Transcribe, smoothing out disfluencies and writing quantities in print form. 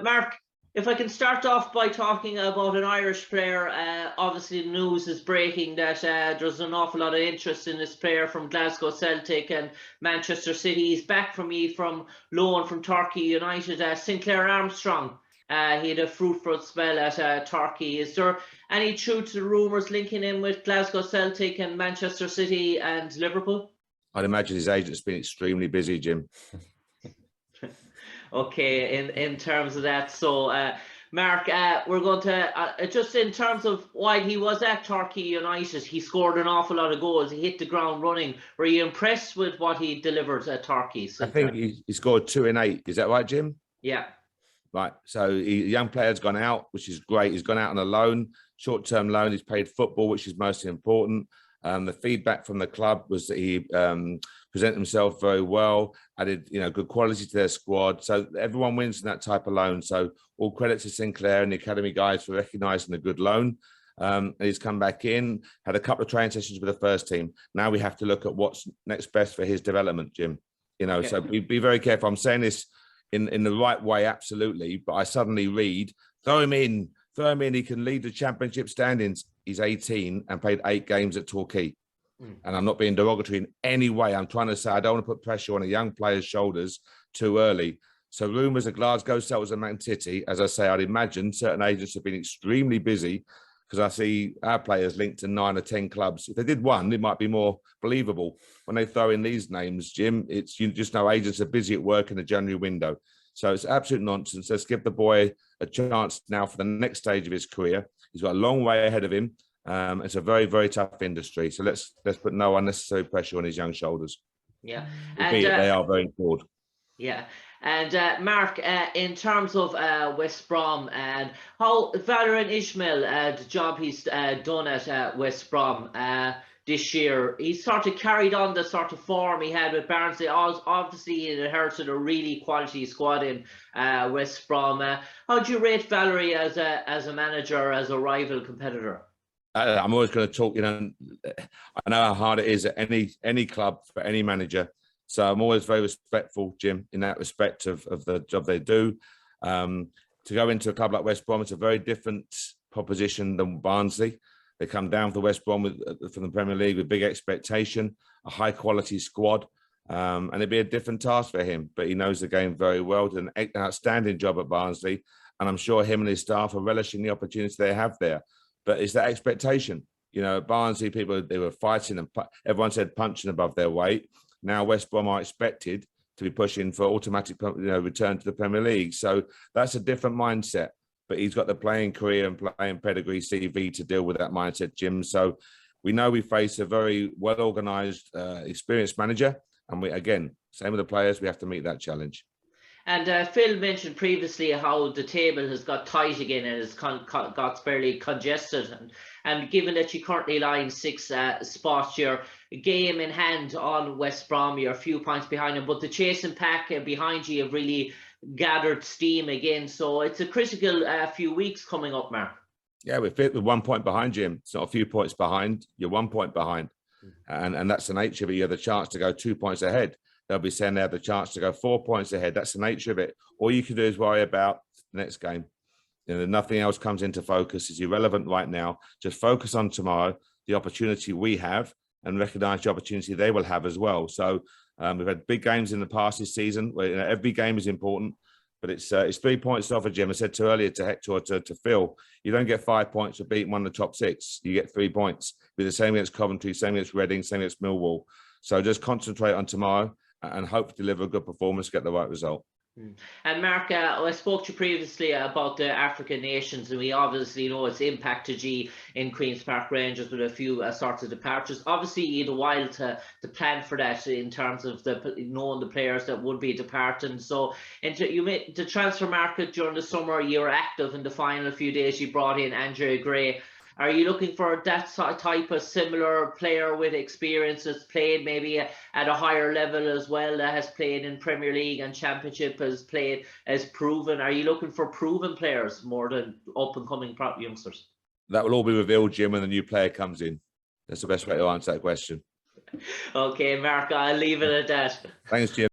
Mark, if I can start off by talking about an Irish player, obviously the news is breaking that there's an awful lot of interest in this player from Glasgow Celtic and Manchester City. He's back from loan from Turkey United, Sinclair Armstrong. He had a fruitful spell at Turkey. Is there any truth to the rumours linking him with Glasgow Celtic and Manchester City and Liverpool? I'd imagine his agent's been extremely busy, Jim. Okay, in terms of that, so Mark, we're going to just in terms of while he was at Turkey United, he scored an awful lot of goals. He hit the ground running. Were you impressed with what he delivered at Turkey? I think he scored 2 in 8. Is that right, Jim? Yeah. Right. So young player's gone out, which is great. He's gone out on a loan, short-term loan. He's played football, which is most important. The feedback from the club was that he presented himself very well, added good quality to their squad. So everyone wins in that type of loan. So all credit to Sinclair and the academy guys for recognising the good loan. And he's come back in, had a couple of training sessions with the first team. Now we have to look at what's next best for his development, Jim. Okay. So be very careful. I'm saying this in the right way, absolutely. But I suddenly read, throw him in. He can lead the championship standings. He's 18 and played 8 games at Torquay. And I'm not being derogatory in any way. I'm trying to say I don't want to put pressure on a young player's shoulders too early. So rumours of Glasgow Celtics and Man City, as I say, I'd imagine certain agents have been extremely busy because I see our players linked to 9 or 10 clubs. If they did one, it might be more believable. When they throw in these names, Jim, you just know agents are busy at work in the January window. So it's absolute nonsense. Let's give the boy a chance now for the next stage of his career. He's got a long way ahead of him. It's a very, very tough industry. So let's put no unnecessary pressure on his young shoulders. Yeah. And they are very good. Yeah. And Mark, in terms of West Brom and how Valérien Ismaël, the job he's done at West Brom this year, he sort of carried on the sort of form he had with Barnsley. Obviously, he inherited a really quality squad in West Brom. How do you rate Valerie as a manager, as a rival competitor? I'm always going to talk. I know how hard it is at any club for any manager. So I'm always very respectful, Jim, in that respect of the job they do. To go into a club like West Brom, it's a very different proposition than Barnsley. They come down for West Brom from the Premier League with big expectation, a high-quality squad, and it'd be a different task for him. But he knows the game very well, did an outstanding job at Barnsley, and I'm sure him and his staff are relishing the opportunity they have there. But it's that expectation. At Barnsley, they were fighting and everyone said punching above their weight. Now West Brom are expected to be pushing for automatic return to the Premier League. So that's a different mindset. But he's got the playing career and playing pedigree CV to deal with that mindset, Jim. So we know we face a very well-organised, experienced manager. And same with the players, we have to meet that challenge. And Phil mentioned previously how the table has got tight again and has got fairly congested. And given that you currently lie in 6th spot, you're game in hand on West Brom, you're a few points behind them. But the chasing pack behind you have really gathered steam again. So it's a critical few weeks coming up, Mark. Yeah, we're 1 point behind, Jim. It's not a few points behind. You're 1 point behind. And that's the nature of it. You have the chance to go 2 points ahead. They'll be saying they have the chance to go 4 points ahead. That's the nature of it. All you can do is worry about the next game. Nothing else comes into focus. It's irrelevant right now. Just focus on tomorrow, the opportunity we have, and recognise the opportunity they will have as well. So we've had big games in the past this season where every game is important. But it's 3 points off of Jim. I said earlier to Hector, to Phil, you don't get 5 points for beating one of the top 6. You get 3 points. It'll be the same against Coventry, same against Reading, same against Millwall. So just concentrate on tomorrow and hope to deliver a good performance, get the right result. And Mark, I spoke to you previously about the African nations, and we obviously know its impact to G in Queens Park Rangers with a few sorts of departures. Obviously, you had a while to plan for that in terms of knowing the players that would be departing. So, you made the transfer market during the summer. You were active in the final few days. You brought in Andre Gray. Are you looking for that type of similar player with experience that's played maybe at a higher level as well, that has played in Premier League and Championship, has proven? Are you looking for proven players more than up-and-coming youngsters? That will all be revealed, Jim, when the new player comes in. That's the best way to answer that question. Okay, Mark, I'll leave it at that. Thanks, Jim.